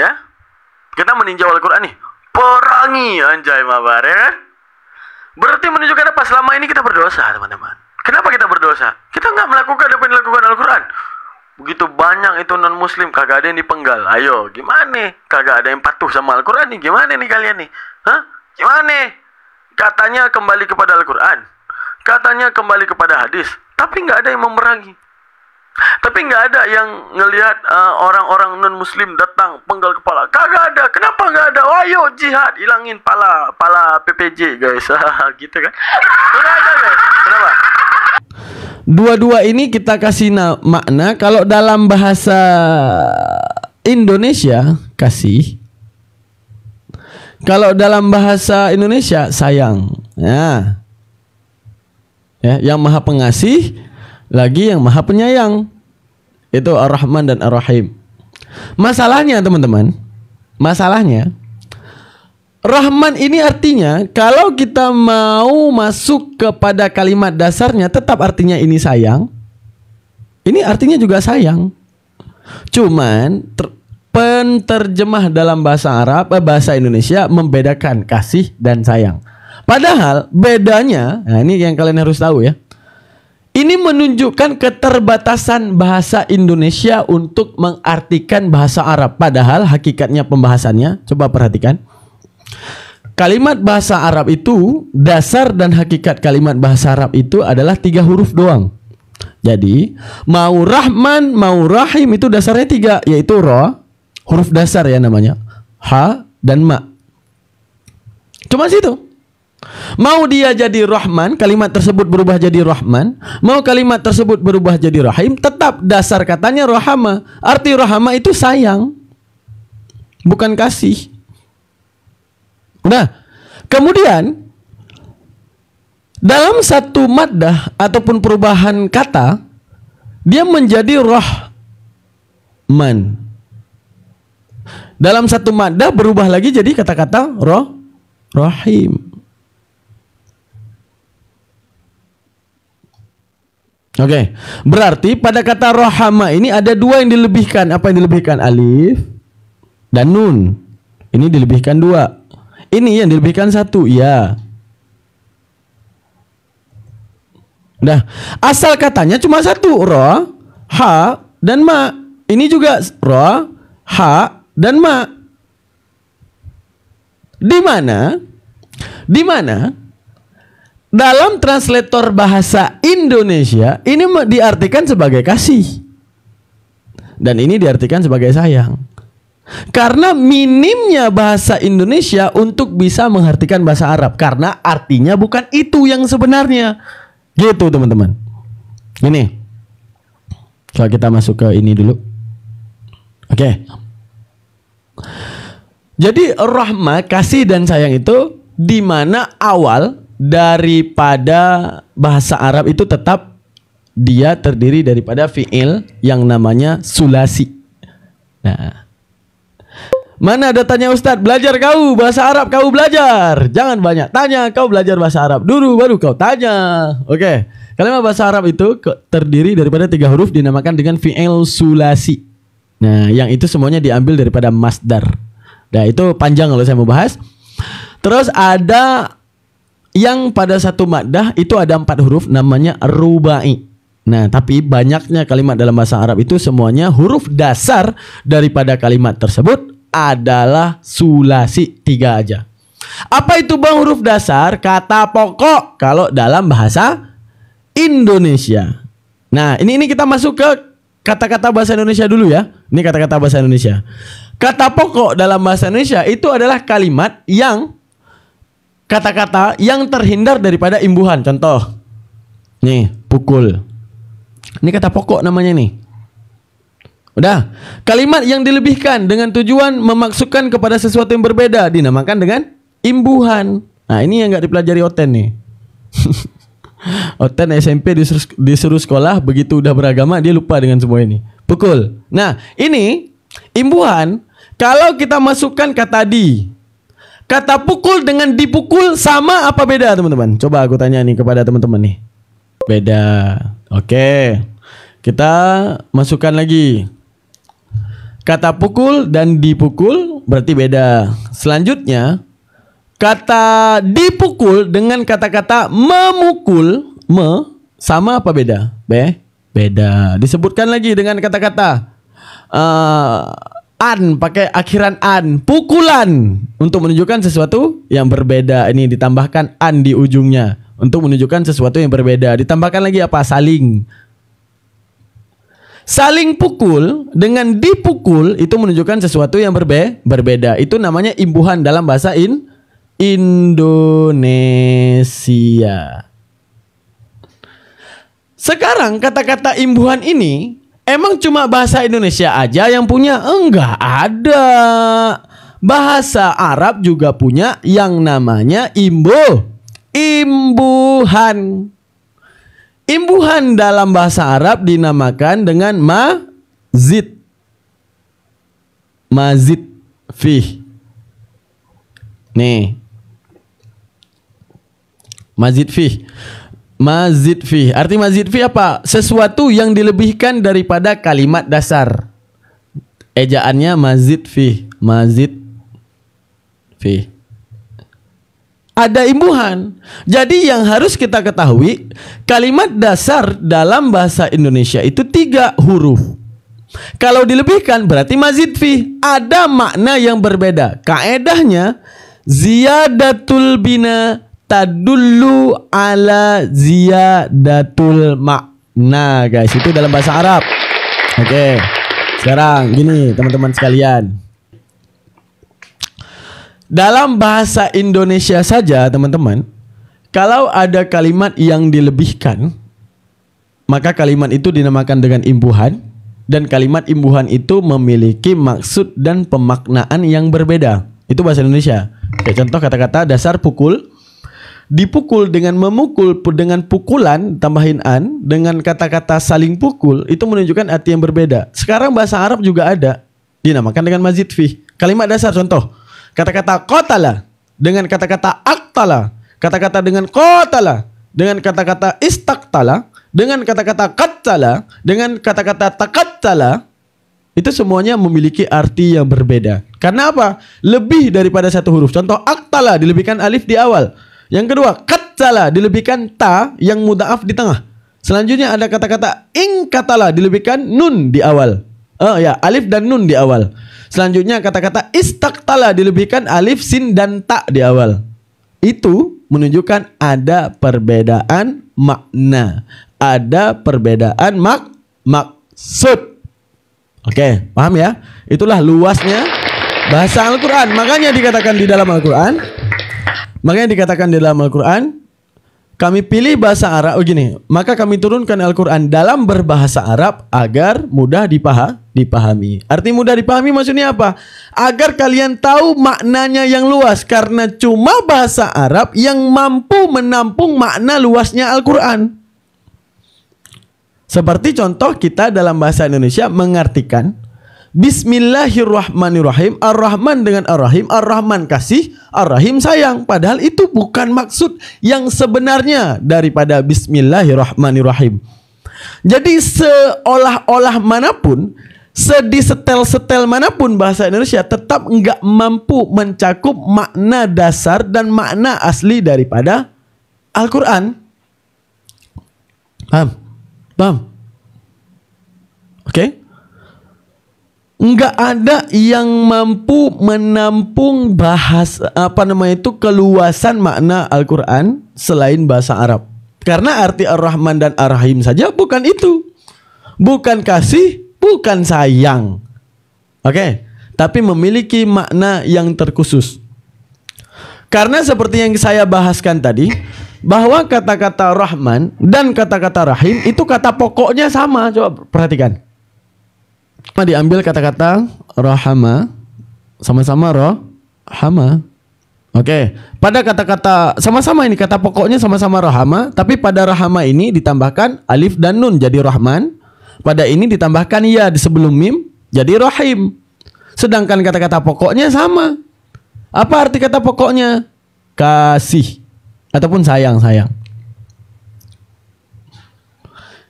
ya. Kita meninjau Al-Quran nih, perangi anjay mabar, ya kan? Berarti menunjukkan apa? Selama ini kita berdosa, teman-teman. Kenapa kita berdosa? Kita nggak melakukan apa yang dilakukan Al-Quran. Begitu banyak itu non-muslim, kagak ada yang dipenggal. Ayo, gimana? Kagak ada yang patuh sama Al-Quran nih. Gimana nih kalian nih? Hah? Gimana? Katanya kembali kepada Al-Quran, katanya kembali kepada hadis, tapi nggak ada yang memerangi. Tapi nggak ada yang ngelihat orang-orang non-muslim datang penggal kepala. Kagak ada. Kenapa nggak ada? Oh, ayo jihad, hilangin pala PPJ guys. Gitu kan? Nggak ada guys. Kenapa? Dua-dua ini kita kasih makna. Kalau dalam bahasa Indonesia kasih, kalau dalam bahasa Indonesia sayang. Ya, yang maha pengasih lagi yang maha penyayang, itu Ar-Rahman dan Ar-Rahim. Masalahnya teman-teman, masalahnya Rahman ini artinya kalau kita mau masuk kepada kalimat dasarnya tetap artinya ini sayang. Ini artinya juga sayang. Cuman penterjemah dalam bahasa Arab, bahasa Indonesia membedakan kasih dan sayang. Padahal bedanya, nah ini yang kalian harus tahu ya. Ini menunjukkan keterbatasan bahasa Indonesia untuk mengartikan bahasa Arab. Padahal hakikatnya pembahasannya, coba perhatikan. Kalimat bahasa Arab itu, dasar dan hakikat kalimat bahasa Arab itu adalah 3 huruf doang. Jadi, mau Rahman, mau Rahim itu dasarnya 3, yaitu Ra, huruf dasar ya namanya, Ha, dan Ma. Cuma situ. Mau dia jadi Rahman, kalimat tersebut berubah jadi Rahman. Mau kalimat tersebut berubah jadi Rahim, tetap dasar katanya Rahama. Arti Rahama itu sayang, bukan kasih. Nah, kemudian dalam satu maddah ataupun perubahan kata, dia menjadi Rahman. Dalam satu maddah berubah lagi jadi kata-kata Rahim. Oke, berarti pada kata Rahama ini ada 2 yang dilebihkan. Apa yang dilebihkan? Alif dan Nun. Ini dilebihkan 2. Ini yang dilebihkan 1. Ya. Nah, asal katanya cuma 1. Ra, Ha, dan Ma. Ini juga Ra, Ha, dan Ma. Di mana? Dalam translator bahasa Indonesia ini diartikan sebagai kasih dan ini diartikan sebagai sayang. Karena minimnya bahasa Indonesia untuk bisa mengartikan bahasa Arab, karena artinya bukan itu yang sebenarnya. Gitu teman-teman. Ini kalau kita masuk ke ini dulu. Oke. Jadi rahmah, kasih dan sayang itu di mana awal daripada bahasa Arab itu tetap dia terdiri daripada fiil yang namanya sulasi. Nah, mana datanya Ustadz? Belajar kau bahasa Arab, kau belajar. Jangan banyak tanya, kau belajar bahasa Arab dulu baru kau tanya. Oke. Kalimat bahasa Arab itu terdiri daripada 3 huruf dinamakan dengan fiil sulasi. Nah, yang itu semuanya diambil daripada masdar. Nah, itu panjang kalau saya mau bahas. Terus ada yang pada satu maddah itu ada 4 huruf namanya rubai. Nah, tapi banyaknya kalimat dalam bahasa Arab itu semuanya huruf dasar daripada kalimat tersebut adalah sulasi, 3 aja. Apa itu bang huruf dasar? Kata pokok kalau dalam bahasa Indonesia. Nah, ini kita masuk ke kata-kata bahasa Indonesia dulu ya. Ini kata-kata bahasa Indonesia. Kata pokok dalam bahasa Indonesia itu adalah kalimat yang kata-kata yang terhindar daripada imbuhan. Contoh, nih, pukul. Ini kata pokok namanya nih. Udah. Kalimat yang dilebihkan dengan tujuan memasukkan kepada sesuatu yang berbeda dinamakan dengan imbuhan. Nah, ini yang nggak dipelajari Oten nih. Oten SMP disuruh sekolah, begitu udah beragama dia lupa dengan semua ini. Pukul. Nah, ini imbuhan. Kalau kita masukkan kata di, kata pukul dengan dipukul sama apa beda teman-teman? Coba aku tanya nih kepada teman-teman nih. Beda. Oke. Kita masukkan lagi. Kata pukul dan dipukul berarti beda. Selanjutnya, kata dipukul dengan kata-kata memukul, sama apa beda? Beda. Disebutkan lagi dengan kata-kata an, pakai akhiran an, pukulan, untuk menunjukkan sesuatu yang berbeda. Ini ditambahkan an di ujungnya untuk menunjukkan sesuatu yang berbeda. Ditambahkan lagi apa? Saling. Saling pukul dengan dipukul itu menunjukkan sesuatu yang berbeda. Itu namanya imbuhan dalam bahasa Indonesia. Sekarang kata-kata imbuhan ini emang cuma bahasa Indonesia aja yang punya? Enggak ada. Bahasa Arab juga punya yang namanya imbuhan. Imbuhan dalam bahasa Arab dinamakan dengan mazid. Mazid fih. Nih. Mazid fih. Mazid fih. Arti mazid fih apa? Sesuatu yang dilebihkan daripada kalimat dasar. Ejaannya mazid fih. Mazid fih. Ada imbuhan. Jadi yang harus kita ketahui, kalimat dasar dalam bahasa Indonesia itu 3 huruf. Kalau dilebihkan berarti mazid fi. Ada makna yang berbeda. Kaedahnya ziyadatul bina tadullu ala ziyadatul makna, guys. Itu dalam bahasa Arab. Oke. Sekarang gini teman-teman sekalian. Dalam bahasa Indonesia saja teman-teman, kalau ada kalimat yang dilebihkan, maka kalimat itu dinamakan dengan imbuhan. Dan kalimat imbuhan itu memiliki maksud dan pemaknaan yang berbeda. Itu bahasa Indonesia. Kayak contoh kata-kata dasar pukul, dipukul dengan memukul dengan pukulan, tambahin an, dengan kata-kata saling pukul, itu menunjukkan arti yang berbeda. Sekarang bahasa Arab juga ada, dinamakan dengan mazid fih. Kalimat dasar contoh, kata-kata qatala dengan kata-kata aktala, kata-kata dengan qatala dengan kata-kata istaktala, dengan kata-kata qattala dengan kata-kata taqattala, itu semuanya memiliki arti yang berbeda. Karena apa? Lebih daripada satu huruf. Contoh aktala dilebihkan alif di awal. Yang kedua qattala dilebihkan ta yang mudhaaf di tengah. Selanjutnya ada kata-kata ingkatala dilebihkan nun di awal. Alif dan nun di awal. Selanjutnya kata-kata istaktala dilebihkan alif, sin, dan ta di awal. Itu menunjukkan ada perbedaan makna. Ada perbedaan maksud. Oke, paham ya? Itulah luasnya bahasa Al-Quran. Makanya dikatakan di dalam Al-Quran, kami pilih bahasa Arab. Maka kami turunkan Al-Quran dalam berbahasa Arab agar mudah dipahami. Arti mudah dipahami maksudnya apa? Agar kalian tahu maknanya yang luas. Karena cuma bahasa Arab yang mampu menampung makna luasnya Al-Quran. Seperti contoh kita dalam bahasa Indonesia mengartikan Bismillahirrahmanirrahim. Ar-Rahman dengan Ar-Rahim. Ar-Rahman kasih, Ar-Rahim sayang. Padahal itu bukan maksud yang sebenarnya daripada Bismillahirrahmanirrahim. Jadi seolah-olah manapun, sedisetel-setel manapun bahasa Indonesia tetap enggak mampu mencakup makna dasar dan makna asli daripada Al-Quran. Paham? Oke? Enggak ada yang mampu menampung keluasan makna Al-Quran selain bahasa Arab. Karena arti Ar-Rahman dan Ar-Rahim saja bukan itu. Bukan kasih, bukan sayang. Oke, tapi memiliki makna yang terkhusus. Karena seperti yang saya bahaskan tadi, bahwa kata-kata Rahman dan kata-kata Rahim itu kata pokoknya sama. Coba perhatikan. Diambil kata-kata rahama, sama-sama rohama. Oke, pada kata-kata sama-sama ini kata pokoknya sama-sama rahama, tapi pada rahama ini ditambahkan alif dan nun jadi Rahman. Pada ini ditambahkan ya di sebelum mim jadi Rahim. Sedangkan kata-kata pokoknya sama. Apa arti kata pokoknya? Kasih ataupun sayang.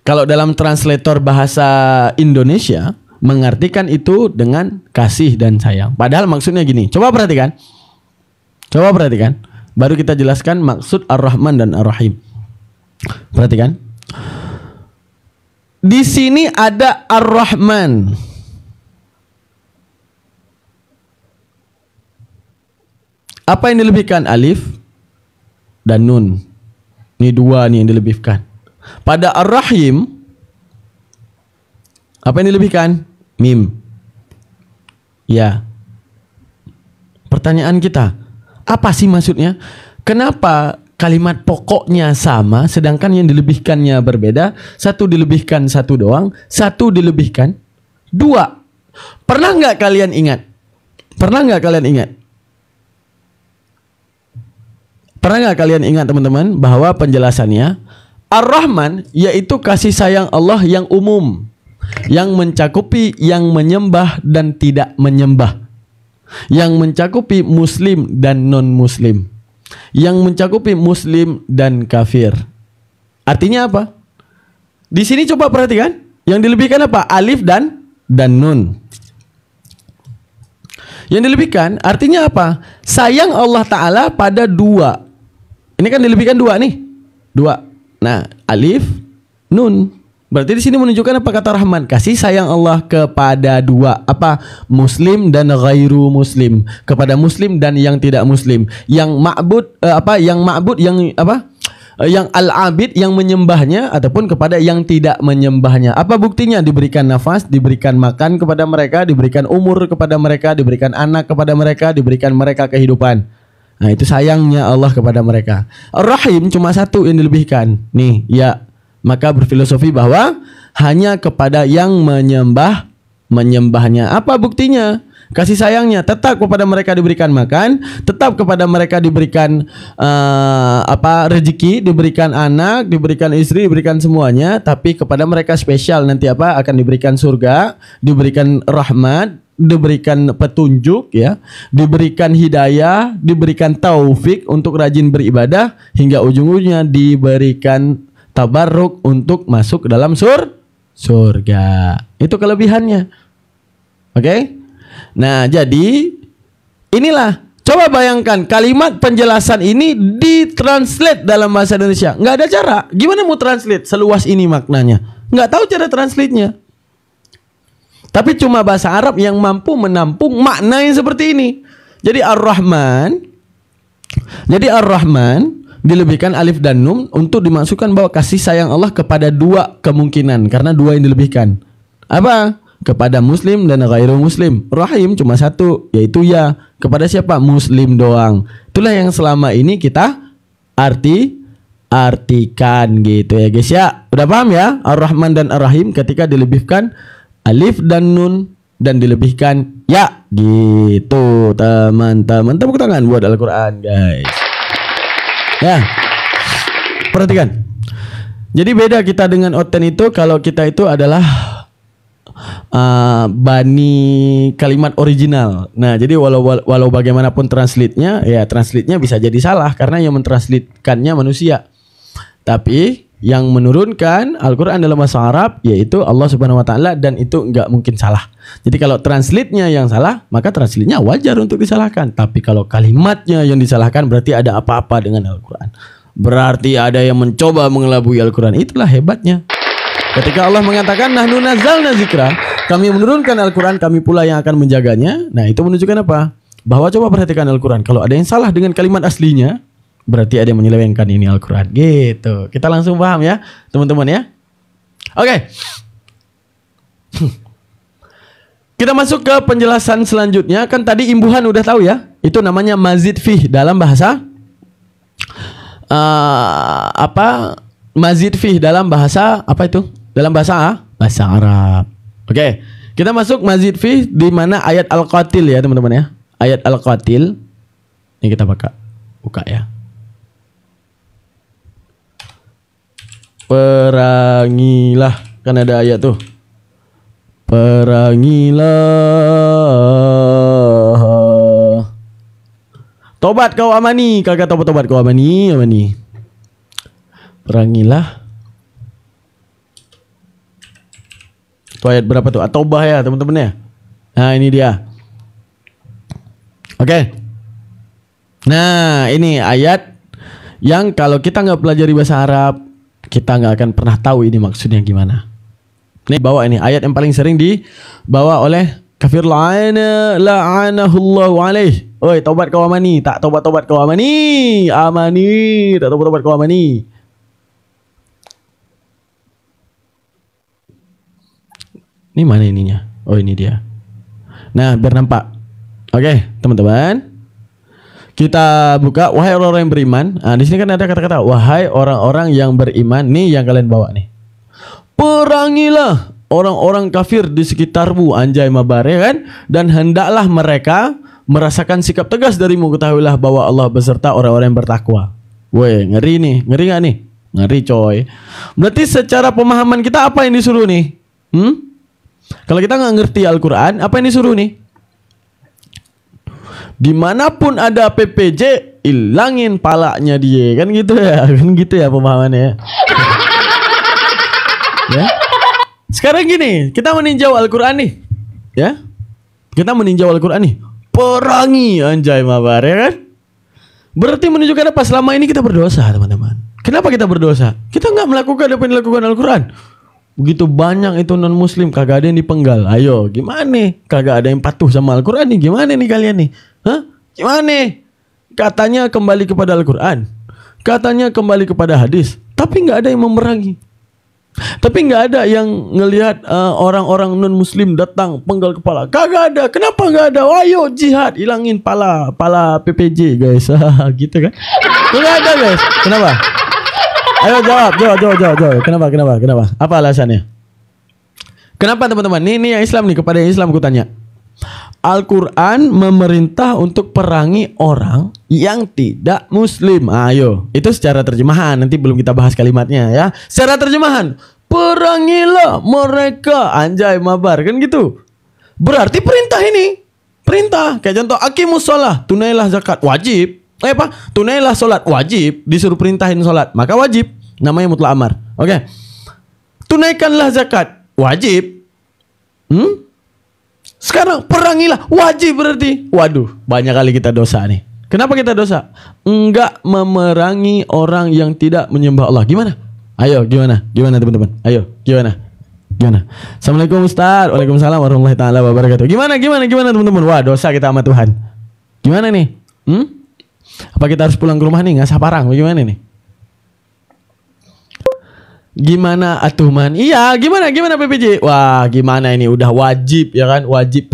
Kalau dalam translator bahasa Indonesia mengartikan itu dengan kasih dan sayang. Padahal maksudnya gini. Coba perhatikan. Baru kita jelaskan maksud Ar-Rahman dan Ar-Rahim. Perhatikan. Di sini ada Ar-Rahman. Apa yang dilebihkan? Alif dan nun. Ini dua nih yang dilebihkan. Pada Ar-Rahim, apa yang dilebihkan? Mim. Ya. Pertanyaan kita, apa sih maksudnya? Kenapa kalimat pokoknya sama sedangkan yang dilebihkannya berbeda? Satu dilebihkan satu doang, satu dilebihkan dua. Pernah nggak kalian ingat? Pernah nggak kalian ingat teman-teman bahwa penjelasannya Ar-Rahman yaitu kasih sayang Allah yang umum, yang mencakupi yang menyembah dan tidak menyembah, yang mencakupi muslim dan non-muslim, yang mencakupi muslim dan kafir. Artinya apa? Di sini coba perhatikan, yang dilebihkan apa? Alif dan nun. Yang dilebihkan artinya apa? Sayang Allah Ta'ala pada dua. Ini kan dilebihkan dua nih. Dua. Nah, alif, nun. Berarti di sini menunjukkan apa kata Rahman? Kasih sayang Allah kepada dua. Apa? Muslim dan ghairu muslim. Kepada muslim dan yang tidak muslim. Yang ma'bud yang al-abid yang menyembahnya ataupun kepada yang tidak menyembahnya. Apa buktinya? Diberikan nafas, diberikan makan kepada mereka, diberikan umur kepada mereka, diberikan anak kepada mereka, diberikan mereka kehidupan. Nah, itu sayangnya Allah kepada mereka. Ar-Rahim cuma satu yang dilebihkan. Nih, ya. Maka berfilosofi bahwa hanya kepada yang menyembahnya. Apa buktinya? Kasih sayangnya tetap kepada mereka diberikan makan, tetap kepada mereka diberikan rezeki, diberikan anak, diberikan istri, diberikan semuanya, tapi kepada mereka spesial nanti apa? Akan diberikan surga, diberikan rahmat, diberikan petunjuk ya, diberikan hidayah, diberikan taufik untuk rajin beribadah hingga ujung-ujungnya diberikan tabarruk untuk masuk ke dalam surga. Itu kelebihannya. Oke? Nah, jadi inilah, coba bayangkan kalimat penjelasan ini ditranslate dalam bahasa Indonesia. Nggak ada cara. Gimana mau translate seluas ini maknanya? Nggak tahu cara translate-nya. Tapi cuma bahasa Arab yang mampu menampung makna yang seperti ini. Jadi Ar-Rahman dilebihkan alif dan nun untuk dimasukkan bahwa kasih sayang Allah kepada dua kemungkinan, karena dua yang dilebihkan. Apa? Kepada muslim dan ghairu muslim. Rahim cuma satu, yaitu ya. Kepada siapa? Muslim doang. Itulah yang selama ini kita artikan gitu ya guys ya. Udah paham ya? Ar-Rahman dan Ar-Rahim ketika dilebihkan alif dan nun dan dilebihkan ya gitu teman-teman. Tepuk tangan buat Al-Quran guys. Ya, perhatikan. Jadi beda kita dengan Oten itu, kalau kita itu adalah bani kalimat original. Nah, jadi walau bagaimanapun translate-nya, ya translate-nya bisa jadi salah karena yang mentranslitkannya manusia. Tapi yang menurunkan Al-Quran dalam bahasa Arab yaitu Allah Subhanahu wa Ta'ala, dan itu nggak mungkin salah. Jadi kalau translate-nya yang salah, maka translate-nya wajar untuk disalahkan. Tapi kalau kalimatnya yang disalahkan, berarti ada apa-apa dengan Al-Quran. Berarti ada yang mencoba mengelabui Al-Quran. Itulah hebatnya. Ketika Allah mengatakan nahnu nazzalna dzikra, kami menurunkan Al-Quran, kami pula yang akan menjaganya. Nah, itu menunjukkan apa? Bahwa coba perhatikan Al-Quran. Kalau ada yang salah dengan kalimat aslinya, berarti ada yang menyelewengkan ini Al-Quran. Gitu. Kita langsung paham ya teman-teman ya. Oke. Kita masuk ke penjelasan selanjutnya. Kan tadi imbuhan udah tahu ya. Itu namanya mazid fih dalam bahasa mazid fih dalam bahasa apa itu? Dalam bahasa Arab. Oke. Kita masuk mazid fih di mana ayat Al-Qatil ya teman-teman ya. Ayat Al-Qatil. Ini kita buka ya. Perangilah, kan ada ayat tuh. Perangilah. Tobat kau amani, kagak tobat kau amani. Perangilah. Itu ayat berapa tuh? At-Taubah ya teman-teman ya. Nah ini dia. Oke. Nah ini ayat yang kalau kita nggak pelajari bahasa Arab, kita nggak akan pernah tahu ini maksudnya gimana. Ini bawa ini ayat yang paling sering dibawa oleh kafir la'anahullahu alaih. Oi, taubat kau amani, tak taubat kau amani. Amani, tak taubat kau amani. Ini mana ininya? Oh, ini dia. Nah, biar nampak. Oke, teman-teman. Kita buka wahai orang-orang yang beriman. Nah, di sini kan ada kata-kata wahai orang-orang yang beriman. Nih yang kalian bawa nih. Perangilah orang-orang kafir di sekitarmu, anjay mabar ya kan? Dan hendaklah mereka merasakan sikap tegas darimu, ketahuilah bahwa Allah beserta orang-orang yang bertakwa. Woi, ngeri nih, ngeri gak nih? Ngeri coy. Berarti secara pemahaman kita apa yang disuruh nih? Kalau kita nggak ngerti Al-Quran, apa yang disuruh nih? Dimanapun ada PPJ, ilangin palanya dia, kan gitu ya, kan gitu ya pemahamannya. Ya. Sekarang gini, kita meninjau Al-Quran nih, ya. Kita meninjau Al-Quran nih. Perangi anjay mabar ya kan? Berarti menunjukkan apa? Selama ini kita berdosa, teman-teman. Kenapa kita berdosa? Kita nggak melakukan apa yang dilakukan Al-Quran. Begitu banyak itu non muslim, kagak ada yang dipenggal. Ayo, gimana nih? Kagak ada yang patuh sama Al-Quran nih. Gimana nih kalian nih? Hah? Gimana? Katanya kembali kepada Al-Quran, katanya kembali kepada hadis, tapi nggak ada yang memerangi. Tapi nggak ada yang ngelihat orang-orang non muslim datang penggal kepala. Kagak ada. Kenapa nggak ada? Ayo jihad, hilangin pala PPJ guys. Gitu kan? Nggak ada guys. Kenapa? Ayo jawab. Kenapa? Apa alasannya? Kenapa teman-teman? Ini yang Islam nih, kepada yang Islam ku tanya. Al-Quran memerintah untuk perangi orang yang tidak muslim. Ayo, itu secara terjemahan. Nanti belum kita bahas kalimatnya ya. Secara terjemahan, perangilah mereka, anjay mabar, kan gitu. Berarti perintah ini, perintah. Kayak contoh, aqimus shalah, tunailah zakat, wajib. Tunailah sholat, wajib. Disuruh perintahin sholat, maka wajib. Namanya mutlak amar. Oke. Tunaikanlah zakat, wajib. Sekarang perangilah, wajib berarti. Waduh, banyak kali kita dosa nih. Kenapa kita dosa? Enggak memerangi orang yang tidak menyembah Allah. Gimana? Ayo, gimana? Gimana teman-teman? Ayo, gimana? Assalamualaikum Ustaz. Waalaikumsalam warahmatullahi taala wabarakatuh. Gimana teman-teman? Wah, dosa kita sama Tuhan. Gimana nih? Apa kita harus pulang ke rumah nih? Nggak saparang? Gimana nih? Gimana atuh man? Iya, gimana PPJ? Wah, gimana ini? Udah wajib ya kan? Wajib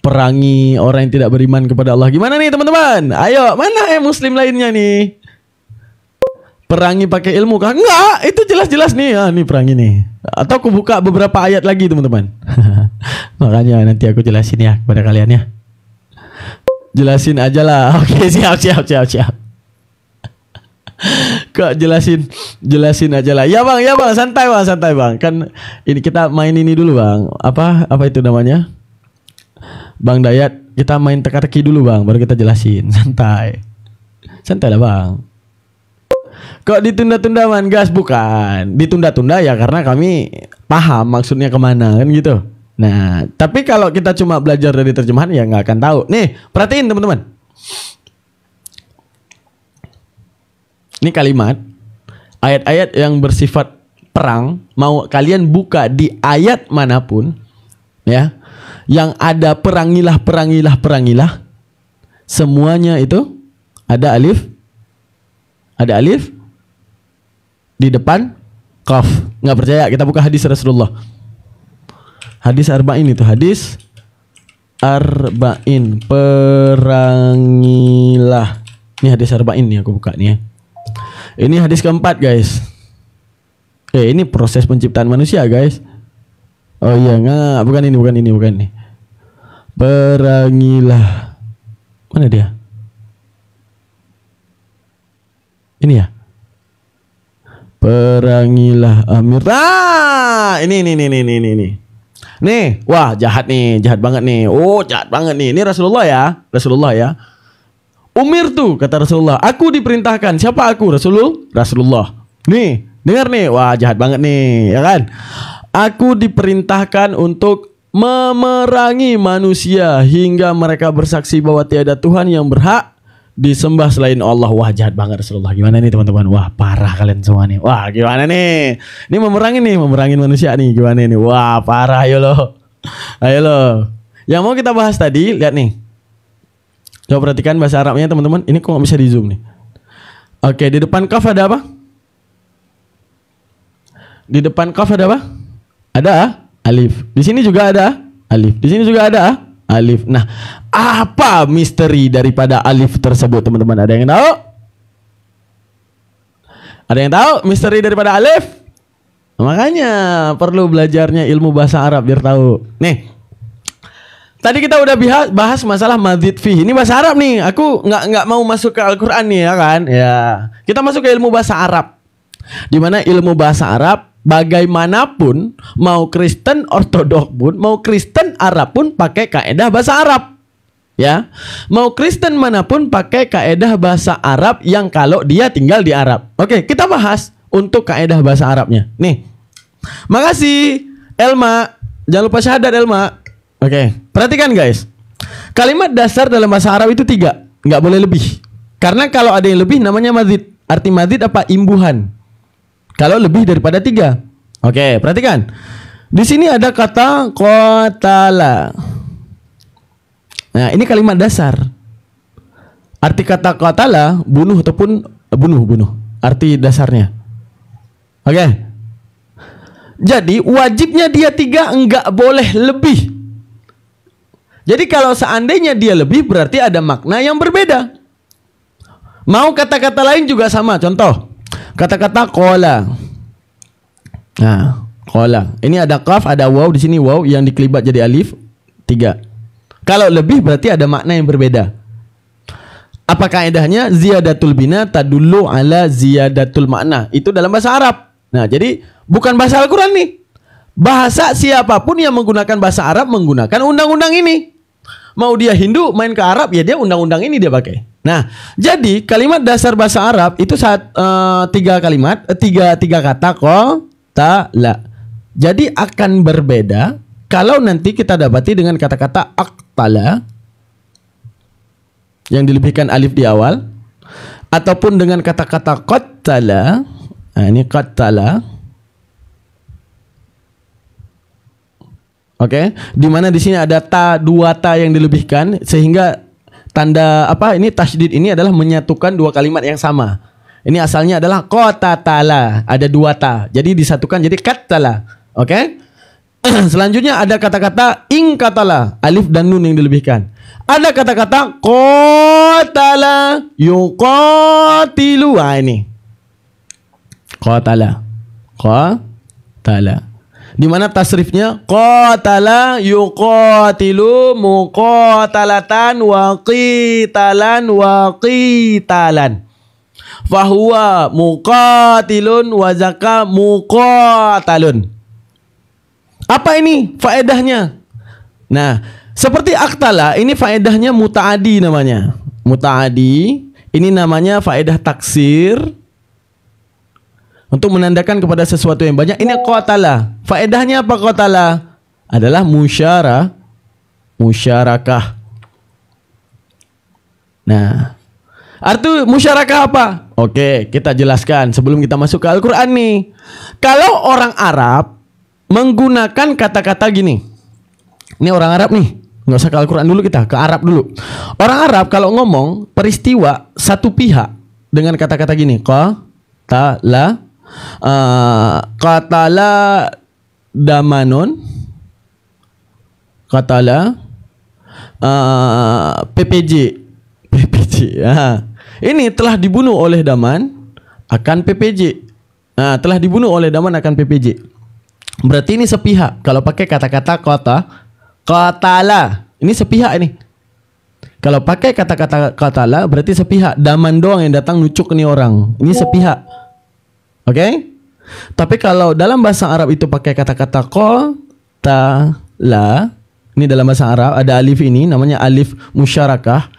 perangi orang yang tidak beriman kepada Allah. Gimana nih teman-teman? Ayo, mana muslim lainnya nih? Perangi pakai ilmu kah? Enggak, itu jelas-jelas nih. Nih perangi nih. Atau aku buka beberapa ayat lagi teman-teman. Makanya nanti aku jelasin ya kepada kalian ya. Jelasin aja lah. Oke, siap. Kok jelasin aja lah. Ya bang, santai bang. Kan ini kita main ini dulu bang. Apa itu namanya? Bang Dayat, kita main teka-teki dulu bang, baru kita jelasin. Santai lah bang. Kok ditunda-tunda man gas? Bukan ditunda-tunda ya, karena kami paham maksudnya kemana kan gitu. Nah, tapi kalau kita cuma belajar dari terjemahan ya nggak akan tahu. Nih, perhatiin teman-teman. Ini kalimat ayat-ayat yang bersifat perang, mau kalian buka di ayat manapun ya, yang ada perangilah, semuanya itu ada alif di depan qaf. Nggak percaya, kita buka hadis Rasulullah. Hadis arba'in itu, hadis arba'in, perangilah. Ini hadis arba'in nih, aku buka nih ya. Ini hadis keempat guys. Ini proses penciptaan manusia guys. Oh iya, nggak, bukan ini. Perangilah. Mana dia? Ini ya. Perangilah amir. Ini. Nih, wah jahat banget nih. Oh, jahat banget nih. Ini Rasulullah ya. Umir tuh, kata Rasulullah, aku diperintahkan. Siapa aku? Rasulullah. Nih, dengar nih. Wah, jahat banget nih, ya kan? Aku diperintahkan untuk memerangi manusia hingga mereka bersaksi bahwa tiada Tuhan yang berhak disembah selain Allah. Wah, jahat banget Rasulullah. Gimana nih teman-teman? Wah, parah kalian semua nih. Wah, gimana nih? Ini memerangin manusia nih. Gimana nih? Wah, parah. Ayo lo. Ayo lo. Yang mau kita bahas tadi, lihat nih. Coba perhatikan bahasa Arabnya teman-teman. Ini kok nggak bisa di zoom nih. Oke, di depan kaf ada apa? Di depan kaf ada apa? Ada alif. Di sini juga ada alif. Di sini juga ada alif. Nah, apa misteri daripada alif tersebut, teman-teman? Ada yang tahu? Ada yang tahu misteri daripada alif? Makanya perlu belajarnya ilmu bahasa Arab biar tahu. Nih, tadi kita udah bahas masalah madzid fi. Ini bahasa Arab nih. Aku nggak mau masuk ke Al-Quran nih ya kan? Ya, kita masuk ke ilmu bahasa Arab. Di mana ilmu bahasa Arab bagaimanapun, mau Kristen Ortodok pun, mau Kristen Arab pun pakai kaedah bahasa Arab. Ya, mau Kristen manapun pakai kaedah bahasa Arab yang kalau dia tinggal di Arab. Oke, kita bahas untuk kaedah bahasa Arabnya. Nih, makasih Elma. Jangan lupa syahadat Elma. Oke, perhatikan guys. Kalimat dasar dalam bahasa Arab itu 3, nggak boleh lebih. Karena kalau ada yang lebih namanya madzid. Arti madzid apa? Imbuhan. Kalau lebih daripada 3. Oke, perhatikan. Di sini ada kata qatala. Nah, ini kalimat dasar. Arti kata qatala bunuh ataupun bunuh. Arti dasarnya. Oke. Jadi wajibnya dia 3, enggak boleh lebih. Jadi kalau seandainya dia lebih berarti ada makna yang berbeda. Mau kata-kata lain juga sama. Contoh, kata-kata qala. Nah, qala. Ini ada qaf, ada waw, di sini waw yang dikelibat jadi alif. 3. Kalau lebih berarti ada makna yang berbeda. Apa kaidahnya? Ziyadatul bina tadullu ala ziyadatul makna. Itu dalam bahasa Arab. Nah, jadi bukan bahasa Al-Quran nih. Bahasa siapapun yang menggunakan bahasa Arab menggunakan undang-undang ini. Mau dia Hindu main ke Arab, ya dia undang-undang ini dia pakai. Nah, jadi kalimat dasar bahasa Arab itu 3 kalimat, 3 kata qatala. Jadi akan berbeda kalau nanti kita dapati dengan kata-kata aqtala yang dilebihkan alif di awal, ataupun dengan kata-kata qatala. Nah, ini qatala. Oke, di mana di sini ada ta, 2 ta yang dilebihkan sehingga tanda apa ini tasydid ini adalah menyatukan 2 kalimat yang sama. Ini asalnya adalah qatatala, ada 2 ta. Jadi disatukan jadi qatala. Oke? Selanjutnya ada kata-kata ingkatala, alif dan nun yang dilebihkan. Ada kata-kata qatala yuqatilu. Nah, ini. Qatala. Di mana tasrifnya qatala yuqatilu muqatalatan wa qitalan fahuwa muqatilun wa zaka muqatalun. Apa ini faedahnya? Nah, seperti aktala ini faedahnya mutaadi namanya. Mutaadi ini namanya faedah taksir. Untuk menandakan kepada sesuatu yang banyak. Ini qatala. Faedahnya apa qatala? Adalah musyarakah. Nah, arti musyarakah apa? Oke, kita jelaskan sebelum kita masuk ke Al-Quran nih. Kalau orang Arab menggunakan kata-kata gini. Ini orang Arab nih. Nggak usah ke Al-Quran dulu, kita ke Arab dulu. Orang Arab kalau ngomong peristiwa satu pihak dengan kata-kata gini. Qatala Damanun, Qatala PPJ. Ya. Ini telah dibunuh oleh Daman akan PPJ. Nah, telah dibunuh oleh Daman akan PPJ. Berarti ini sepihak. Kalau pakai kata-kata qatala, ini sepihak ini. Kalau pakai kata-kata qatala berarti sepihak. Daman doang yang datang nucuk ini orang. Ini sepihak. Oke? Tapi kalau dalam bahasa Arab itu pakai kata-kata qatala, ini dalam bahasa Arab ada alif ini namanya alif musyarakah.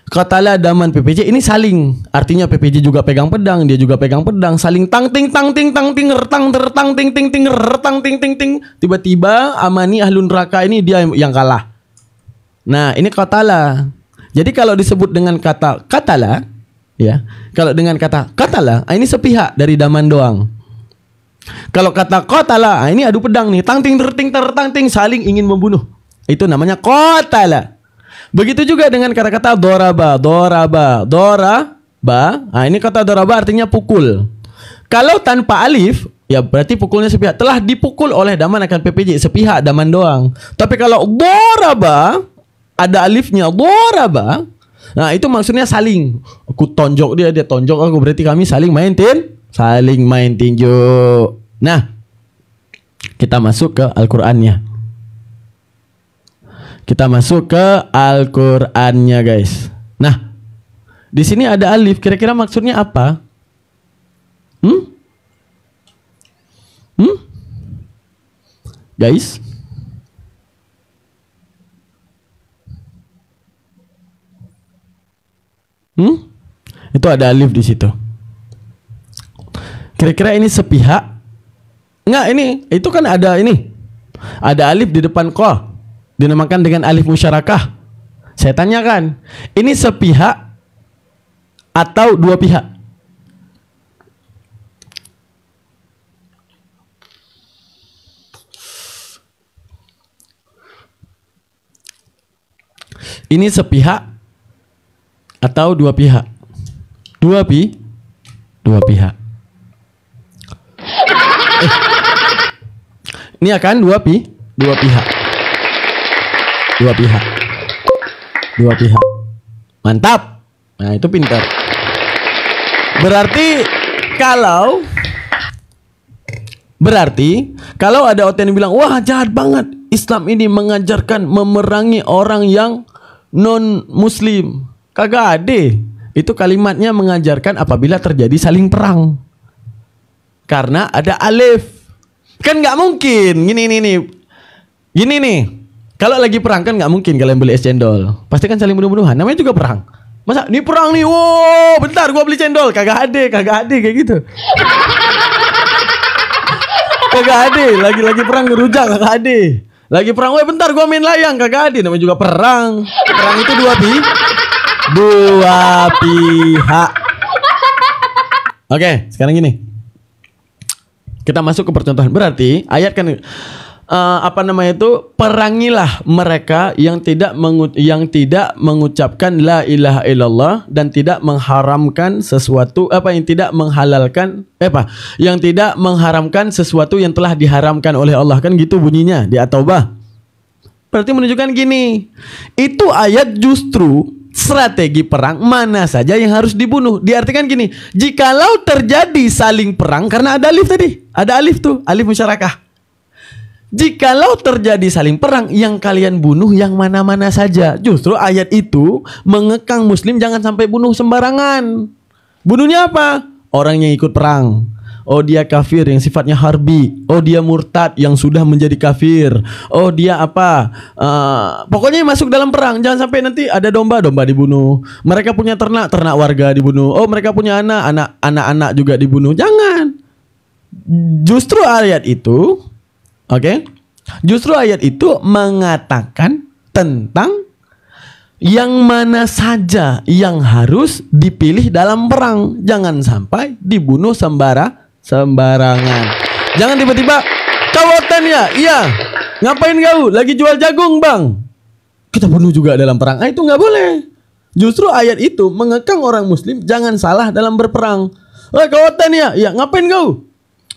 Qatala daman PPJ ini saling. Artinya PPJ juga pegang pedang, dia juga pegang pedang, saling tang ting retang tertang ting retang ting. Tiba-tiba amani ahlun neraka ini dia yang kalah. Nah, ini qatala. Jadi kalau disebut dengan kata qatala, ya. Kalau dengan kata qatala, ini sepihak dari daman doang. Kalau kata qatala, ini adu pedang nih, tang ting tertang ting saling ingin membunuh. Itu namanya qatala. Begitu juga dengan kata-kata doraba. Nah, ini kata doraba artinya pukul. Kalau tanpa alif, ya berarti pukulnya sepihak. Telah dipukul oleh daman akan PPJ, sepihak daman doang. Tapi kalau doraba, ada alifnya, doraba. Nah, itu maksudnya saling. Aku tonjok dia tonjok aku, berarti kami saling main tinju. Nah, kita masuk ke Al-Qur'annya. Kita masuk ke Al-Qur'annya, guys. Nah, di sini ada alif. Kira-kira maksudnya apa? Guys? Itu ada alif di situ. Kira-kira ini sepihak? Enggak, itu kan ada ini. Ada alif di depan qa. Dinamakan dengan alif musyarakah. Saya tanyakan, ini sepihak atau dua pihak? Ini sepihak atau dua pihak? Dua pihak. Ini akan dua pihak. Dua pihak. Mantap. Nah, itu pintar. Berarti kalau ada orang yang bilang, wah jahat banget, Islam ini mengajarkan memerangi orang yang non muslim. Kagak ada. Itu kalimatnya mengajarkan apabila terjadi saling perang. Karena ada alif. Kan nggak mungkin. Gini nih. Kalau lagi perang kan nggak mungkin kalian beli es cendol. Pasti kan saling bunuh-bunuhan. Namanya juga perang. Masa ini perang nih? Wow, bentar gua beli cendol. Kagak ada kayak gitu. Kagak ada. Lagi perang ngerujak, kagak ada. Lagi perang, woi bentar gua main layang, kagak ada. Namanya juga perang. Perang itu dua pihak. Oke, sekarang gini. Kita masuk ke percontohan. Berarti ayat kan perangilah mereka yang tidak mengucapkan la ilaha illallah dan tidak mengharamkan sesuatu yang tidak mengharamkan sesuatu yang telah diharamkan oleh Allah, kan gitu bunyinya di At-Taubah. Berarti menunjukkan gini, itu ayat justru strategi perang mana saja yang harus dibunuh. Diartikan gini, jikalau terjadi saling perang, karena ada alif tadi, ada alif tuh, alif musyarakah. Jikalau terjadi saling perang, yang kalian bunuh yang mana-mana saja. Justru ayat itu mengekang muslim jangan sampai bunuh sembarangan. Bunuhnya apa? Orang yang ikut perang. Oh dia kafir yang sifatnya harbi. Oh dia murtad yang sudah menjadi kafir. Oh dia apa? Pokoknya yang masuk dalam perang. Jangan sampai nanti ada domba dibunuh. Mereka punya ternak warga dibunuh. Oh mereka punya anak juga dibunuh. Jangan. Justru ayat itu justru ayat itu mengatakan tentang yang mana saja yang harus dipilih dalam perang. Jangan sampai dibunuh sembarangan. Jangan tiba-tiba, kawotan ya? Iya. Ngapain kau? Lagi jual jagung bang. Kita bunuh juga dalam perang. Itu nggak boleh. Justru ayat itu mengekang orang muslim jangan salah dalam berperang. Kawotan ya? Iya. Ngapain kau?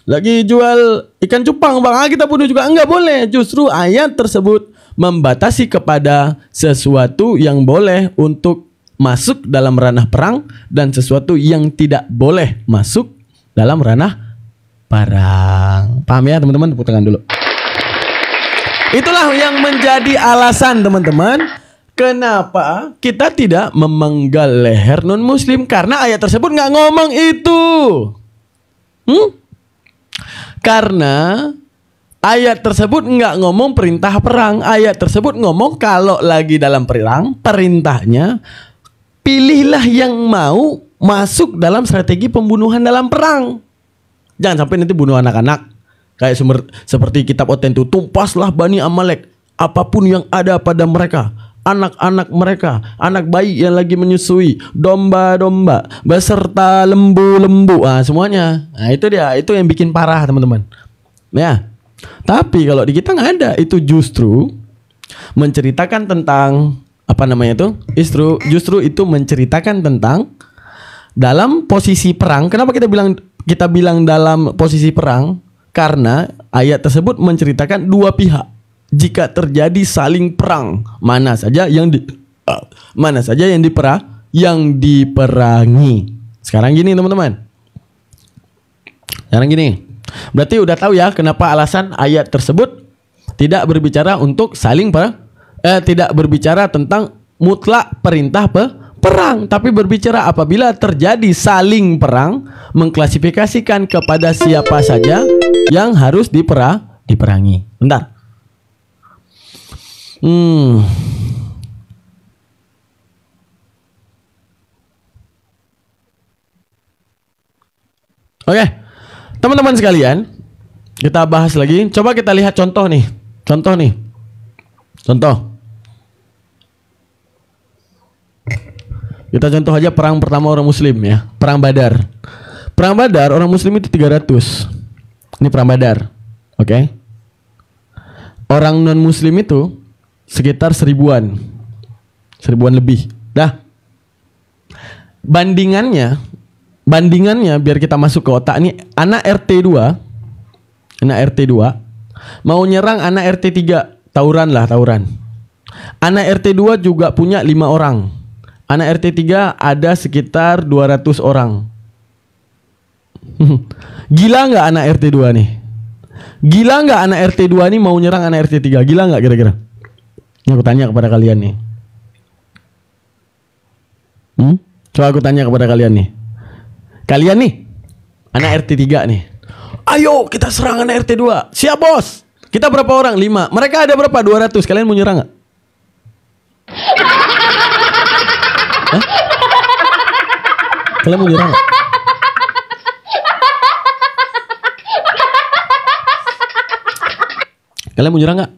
Lagi jual ikan cupang bang, kita bunuh juga. Enggak boleh. Justru ayat tersebut membatasi kepada sesuatu yang boleh untuk masuk dalam ranah perang dan sesuatu yang tidak boleh masuk dalam ranah perang. Paham ya teman-teman? Tepuk tangan dulu. Itulah yang menjadi alasan teman-teman kenapa kita tidak memenggal leher non muslim, karena ayat tersebut nggak ngomong itu. Karena ayat tersebut nggak ngomong perintah perang. Ayat tersebut ngomong kalau lagi dalam perang, perintahnya pilihlah yang mau masuk dalam strategi pembunuhan dalam perang. Jangan sampai nanti bunuh anak-anak. Kayak seperti kitab Oten itu, tumpaslah Bani Amalek, apapun yang ada pada mereka, anak-anak mereka, anak bayi yang lagi menyusui, domba-domba, beserta lembu-lembu, semuanya. Nah itu dia, itu yang bikin parah teman-teman. Ya, tapi kalau di kita nggak ada, itu justru menceritakan tentang apa namanya itu? Justru itu menceritakan tentang dalam posisi perang. Kenapa kita bilang dalam posisi perang? Karena ayat tersebut menceritakan dua pihak. Jika terjadi saling perang, mana saja yang diperangi. Sekarang gini teman-teman. Berarti udah tahu ya kenapa alasan ayat tersebut tidak berbicara untuk tidak berbicara tentang mutlak perintah perang, tapi berbicara apabila terjadi saling perang, mengklasifikasikan kepada siapa saja yang harus diperangi. Bentar. Oke, teman-teman sekalian, kita bahas lagi. Coba kita lihat contoh nih. Kita contoh aja perang pertama orang muslim ya, perang Badar. Perang Badar orang muslim itu 300. Ini perang Badar. Oke. Orang non muslim itu sekitar 1000-an lebih. Dah. Bandingannya biar kita masuk ke otak nih, anak RT 2 mau nyerang anak RT 3, tawuran. Anak RT 2 juga punya 5 orang. Anak RT 3 ada sekitar 200 orang. Gila nggak anak RT 2 nih? Gila nggak anak RT 2 nih mau nyerang anak RT 3? Gila nggak kira-kira? Ini aku tanya kepada kalian nih. Coba aku tanya kepada kalian nih. Kalian nih, anak RT 3 nih. Ayo kita serang anak RT 2. Siap bos. Kita berapa orang? 5. Mereka ada berapa? 200. Kalian mau nyerang nggak? Hah? Kalian mau nyerang nggak? Kalian mau nyerang nggak?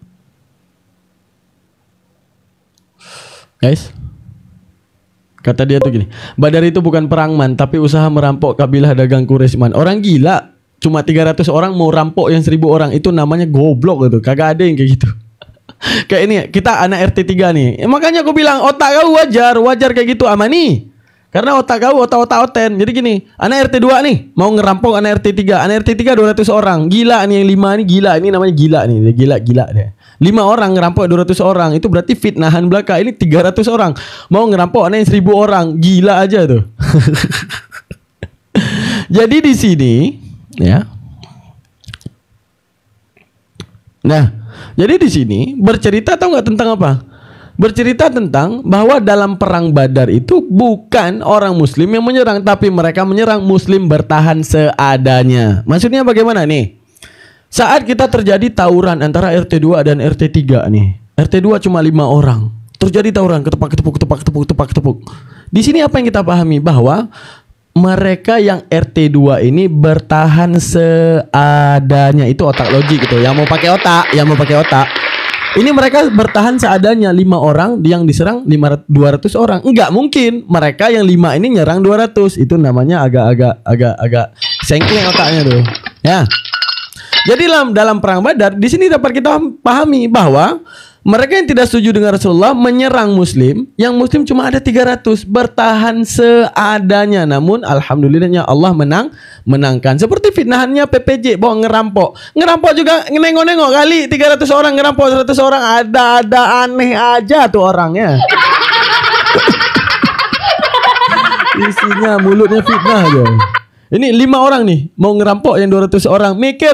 Guys, kata dia tuh gini, Badar itu bukan perang man, tapi usaha merampok kabilah dagang Quraisy man. Orang gila, cuma 300 orang mau rampok yang 1000 orang, itu namanya goblok gitu. Kagak ada yang kayak gitu. Kayak ini, kita anak RT 3 nih. Makanya aku bilang otak kau wajar kayak gitu amani. Karena otak kau otak oten. Jadi gini, anak RT 2 nih mau ngerampok anak RT 3. Anak RT 3 200 orang. Gila nih yang 5 nih gila. Ini namanya gila nih. Gila deh. 5 orang ngerampok 200 orang. Itu berarti fitnahan belaka. Ini 300 orang mau ngerampok anak yang 1000 orang. Gila aja tuh. Jadi di sini ya. Nah, jadi di sini bercerita tahu nggak tentang apa? Bercerita tentang bahwa dalam perang Badar itu bukan orang muslim yang menyerang, tapi mereka menyerang, muslim bertahan seadanya. Maksudnya bagaimana nih? Saat kita terjadi tawuran antara RT 2 dan RT 3 nih. RT 2 cuma 5 orang. Terjadi tawuran, ketepuk. Di sini apa yang kita pahami? Bahwa mereka yang RT 2 ini bertahan seadanya. Itu otak logik gitu. Yang mau pakai otak. Ini mereka bertahan seadanya. 5 orang yang diserang 200 orang. Enggak mungkin mereka yang 5 ini nyerang 200. Itu namanya agak sengkleng otaknya tuh. Ya. Jadi dalam perang Badar di sini dapat kita pahami bahwa mereka yang tidak setuju dengan Rasulullah menyerang muslim, yang muslim cuma ada 300, bertahan seadanya. Namun alhamdulillahnya Allah menangkan. Seperti fitnahannya PPJ, bawa ngerampok juga nengok-nengok kali 300 orang ngerampok 100 orang, ada aneh aja tuh orangnya. Isinya mulutnya fitnah aja. Ini 5 orang nih mau ngerampok yang 200 orang. Mikir.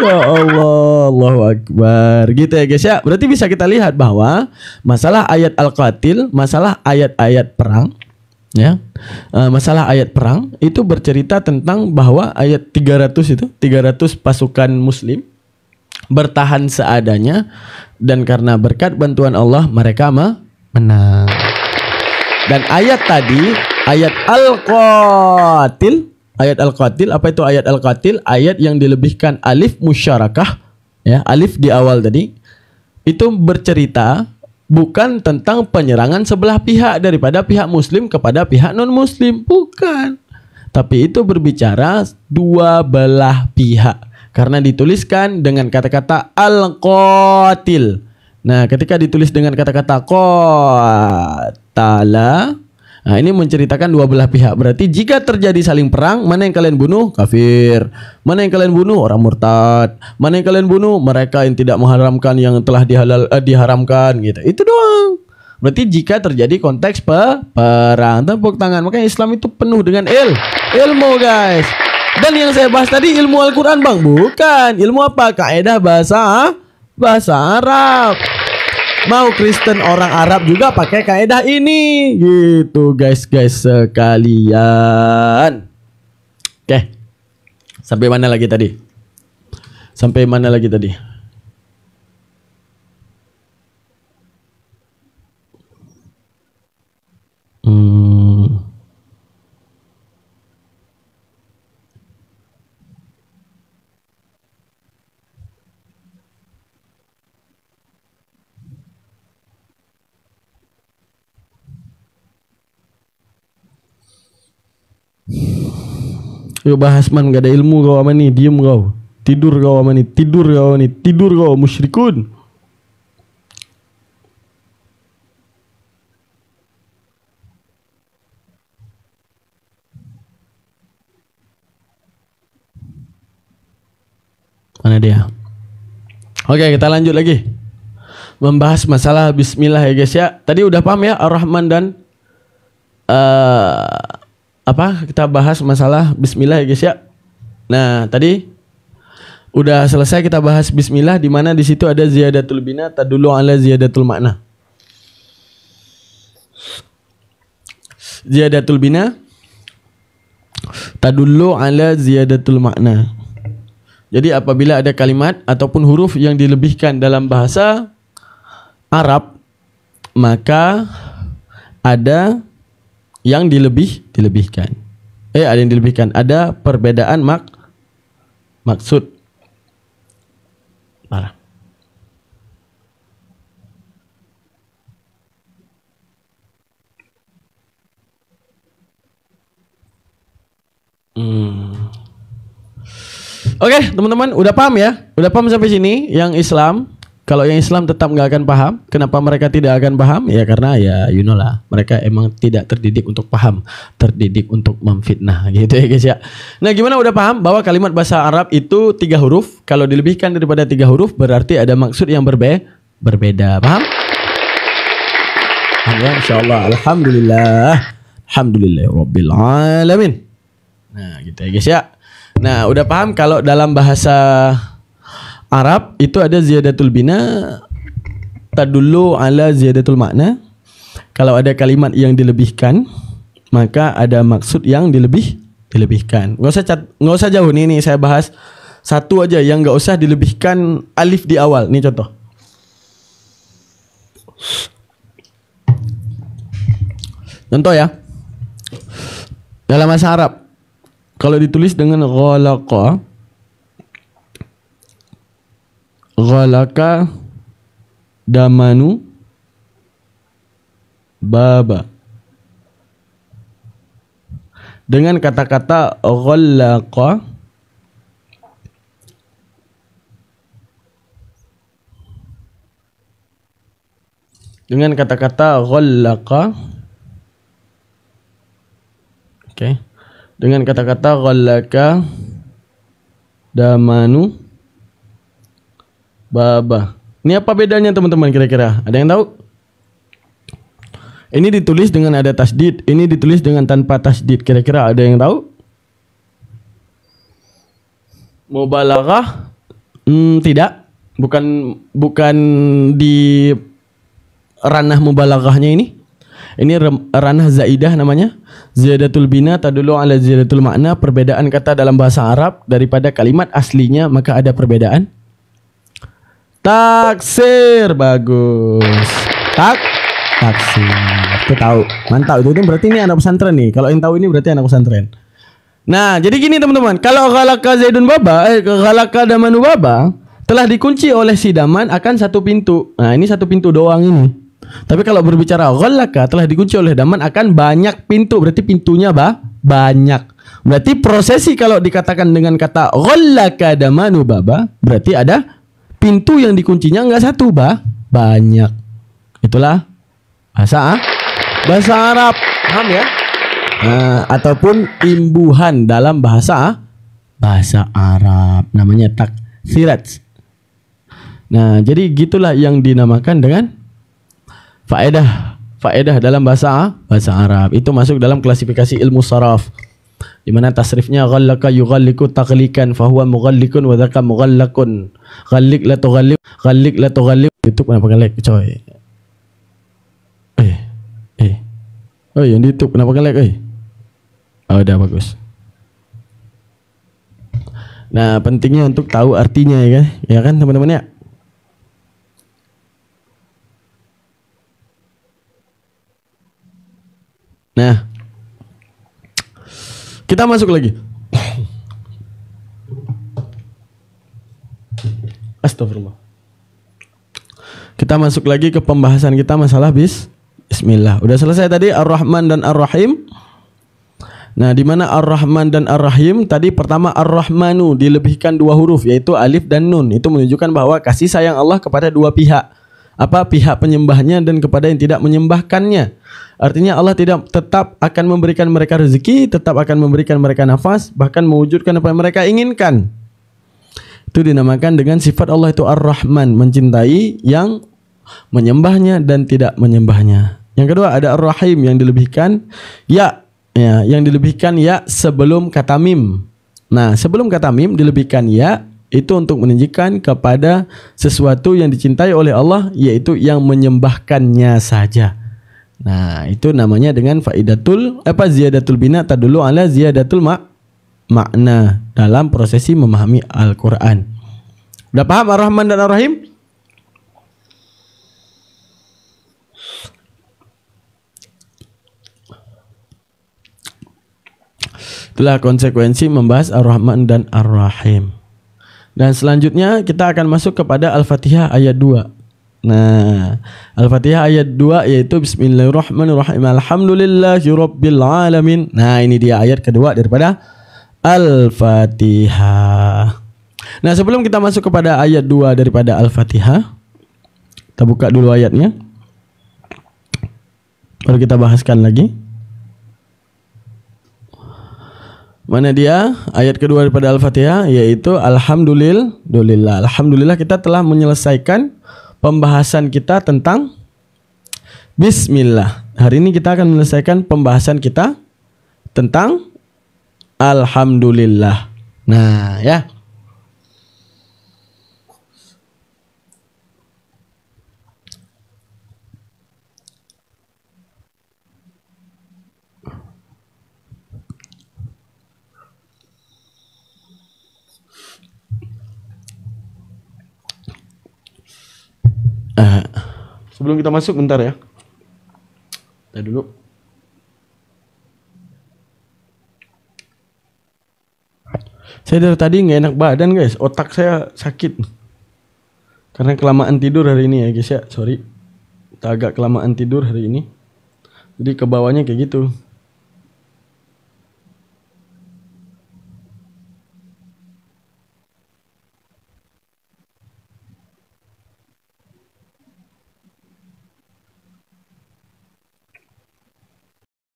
Ya Allah, Allahu Akbar. Gitu ya guys ya. Berarti bisa kita lihat bahwa masalah ayat Al-Qatil, masalah ayat-ayat perang ya. Masalah ayat perang itu bercerita tentang bahwa ayat 300 itu 300 pasukan muslim bertahan seadanya, dan karena berkat bantuan Allah mereka menang. Dan ayat tadi, ayat Al-Qatil, apa itu ayat Al-Qatil? Ayat yang dilebihkan alif musyarakah, ya, alif di awal tadi, itu bercerita bukan tentang penyerangan sebelah pihak daripada pihak muslim kepada pihak non muslim, bukan. Tapi itu berbicara dua belah pihak. Karena dituliskan dengan kata-kata Al-Qatil. Nah, ketika ditulis dengan kata-kata qatala, nah ini menceritakan dua belah pihak. Berarti jika terjadi saling perang, mana yang kalian bunuh? Kafir. Mana yang kalian bunuh? Orang murtad. Mana yang kalian bunuh? Mereka yang tidak mengharamkan yang telah diharamkan gitu. Itu doang. Berarti jika terjadi konteks perang, tepuk tangan. Makanya Islam itu penuh dengan ilmu, guys. Dan yang saya bahas tadi ilmu Al-Quran, Bang. Bukan. Ilmu apa? Kaidah bahasa Arab. Mau Kristen orang Arab juga pakai kaidah ini. Gitu, guys sekalian. Oke. Sampai mana lagi tadi? Yuk bahas man, gak ada ilmu kau apa nih, diem kau. Tidur kau musyrikun. Mana dia? Oke, kita lanjut lagi. Membahas masalah bismillah ya guys ya. Tadi udah paham ya Ar-Rahman dan kita bahas masalah bismillah ya guys ya. Nah, tadi udah selesai kita bahas bismillah, di mana di situ ada ziyadatul bina tadullu ala ziyadatul makna. Ziyadatul bina tadullu ala ziyadatul makna. Jadi apabila ada kalimat ataupun huruf yang dilebihkan dalam bahasa Arab, maka ada yang dilebihkan. Ada yang dilebihkan. Ada perbedaan maksud. Parah. Oke, teman-teman, udah paham ya? Udah paham sampai sini yang Islam? Kalau yang Islam tetap nggak akan paham. Kenapa mereka tidak akan paham? Ya karena ya you know lah, mereka emang tidak terdidik untuk paham, terdidik untuk memfitnah gitu ya guys ya. Nah, gimana udah paham bahwa kalimat bahasa Arab itu 3 huruf. Kalau dilebihkan daripada 3 huruf berarti ada maksud yang berbeda. Paham? Ya, insyaallah. Alhamdulillah rabbil alamin. Nah, gitu ya guys ya. Nah, udah paham kalau dalam bahasa Arab itu ada ziyadatul bina tadullu ala ziyadatul makna. Kalau ada kalimat yang dilebihkan, maka ada maksud yang dilebihkan. Nggak usah jauh nih saya bahas satu aja yang nggak usah dilebihkan alif di awal. Nih contoh. Contoh ya. Dalam bahasa Arab kalau ditulis dengan ghalaka damanu baba. Dengan kata-kata ghalaka dengan kata-kata ghalaka damanu baba. Ini apa bedanya teman-teman kira-kira? Ada yang tahu? Ini ditulis dengan ada tasdid, ini ditulis dengan tanpa tasdid. Kira-kira ada yang tahu? Mubalaghah? Tidak. Bukan di ranah mubalaghahnya ini. Ini ranah zaidah namanya. Ziyadatul bina tadullu ala ziyadatul makna. Perbedaan kata dalam bahasa Arab daripada kalimat aslinya, maka ada perbedaan. Taksir, bagus. Taksir. Itu tahu. Mantap itu berarti ini anak pesantren nih. Kalau yang tahu ini berarti anak pesantren. Nah, jadi gini teman-teman, kalau ghalaka Zaidun baba, ghalaka damanu baba telah dikunci oleh si Daman akan satu pintu. Nah, ini satu pintu doang ini. Tapi kalau berbicara ghalaka telah dikunci oleh Daman akan banyak pintu, berarti pintunya banyak. Berarti prosesi kalau dikatakan dengan kata ghalaka damanu baba, berarti ada pintu yang dikuncinya enggak satu, banyak. Itulah bahasa Arab. Paham ya? Nah, ataupun imbuhan dalam bahasa Arab namanya taksirat. Nah, jadi gitulah yang dinamakan dengan faedah dalam bahasa Arab. Itu masuk dalam klasifikasi ilmu saraf. Di mana tasrifnya ghallaka yughalliku taqlikan fahuwa mughallikun wa dzaka mughallakun. Ghallik la tughallik. YouTube kenapa nge-lag, coy? Oh, yang di YouTube kenapa nge-lag, Oh, udah bagus. Nah, pentingnya untuk tahu artinya ya kan teman-teman ya. Nah, kita masuk lagi. Astagfirullah. Kita masuk lagi ke pembahasan kita masalah bismillah. Udah selesai tadi Ar-Rahman dan Ar-Rahim. Nah, di mana Ar-Rahman dan Ar-Rahim tadi pertama Ar-Rahmanu dilebihkan dua huruf yaitu alif dan nun. Itu menunjukkan bahwa kasih sayang Allah kepada dua pihak. Pihak penyembahnya dan kepada yang tidak menyembahkannya. Artinya Allah tetap akan memberikan mereka rezeki, tetap akan memberikan mereka nafas, bahkan mewujudkan apa yang mereka inginkan. Itu dinamakan dengan sifat Allah itu Ar-Rahman, mencintai yang menyembahnya dan tidak menyembahnya. Yang kedua ada Ar-Rahim yang dilebihkan yang dilebihkan ya sebelum kata mim. Nah, sebelum kata mim dilebihkan ya itu untuk menunjukkan kepada sesuatu yang dicintai oleh Allah, yaitu yang menyembahkannya saja. Nah, itu namanya dengan ziyadatul bina tadullu ala ziyadatul makna dalam prosesi memahami Al-Qur'an. Udah paham Ar-Rahman dan Ar-Rahim? Itulah konsekuensi membahas Ar-Rahman dan Ar-Rahim. Dan selanjutnya kita akan masuk kepada Al-Fatihah ayat 2. Nah, Al-Fatihah ayat 2 yaitu Bismillahirrahmanirrahim. Alhamdulillahirabbil alamin. Nah, ini dia ayat kedua daripada Al-Fatihah. Nah, sebelum kita masuk kepada ayat 2 daripada Al-Fatihah, kita buka dulu ayatnya. Baru kita bahaskan lagi. Mana dia? Ayat kedua daripada Al-Fatihah yaitu Alhamdulillah. Alhamdulillah kita telah menyelesaikan pembahasan kita tentang Bismillah. Hari ini kita akan menyelesaikan pembahasan kita tentang Alhamdulillah. Nah, ya. Sebelum kita masuk bentar ya. Kita dulu. Saya dari tadi nggak enak badan guys, otak saya sakit. Karena kelamaan tidur hari ini ya guys ya, sorry. Kita agak kelamaan tidur hari ini. Jadi ke bawahnya kayak gitu.